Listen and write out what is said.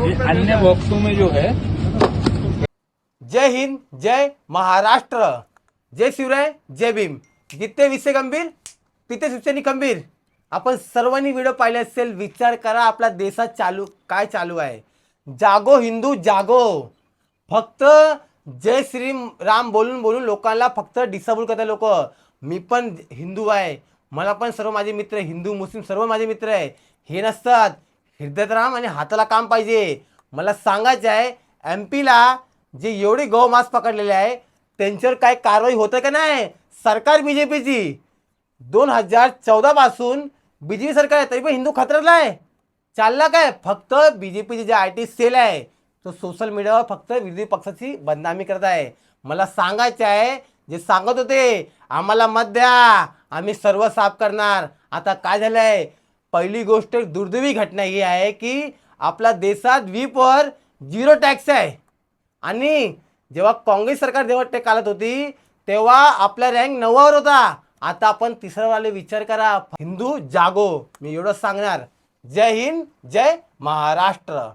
अन्य बॉक्सों में जो है। जय हिंद, जय महाराष्ट्र, जय शिवराय, जय भीम. जिथे विषय गंभीर तिथे सूचनी खंबीर. आपण सर्वांनी व्हिडिओ पाहिले असेल. विचार करा आपल्या देशात काय चालू आहे. जागो हिंदू जागो. फक्त जय श्री राम बोलून बोलून लोकांना फक्त डिसेबल करतात लोक. मी पण हिंदू आहे, मला पण सर्व माझे मित्र हिंदू मुस्लिम सर्व माझे मित्र आहे हे नसतात. हृदयात राम आणि हाताला काम पाहिजे. मला सांगायचं आहे MP ला जे एवढे गौमास पकडलेले आहे त्यांच्यावर काय कारवाई होतं का नाही. सरकार BJPची 2014 पासून BJP सरकार आहे तरी पण हिंदू खतऱ्याला आहे. चालला काय फक्त BJPचे जे IT सेल आहे तो सोशल मीडियावर फक्त विरोधी पक्षाची बदनामी करत आहे. मला सांगायचं आहे जे सांगत होते आम्हाला मत द्या आम्ही सर्व साफ करणार. आता काय झालं आहे. पहिली गोष्ट दुर्दैवी घटना ही आहे की आपल्या देशात व्हीपवर 0 टॅक्स आहे. आणि जेव्हा काँग्रेस सरकार जेव्हा टेक आलत होती तेव्हा आपला रँक 9वर होता. आता आपण तिसऱ्यावाले विचार करा. हिंदू जागो. मी एवढंच सांगणार. जय हिंद, जय महाराष्ट्र.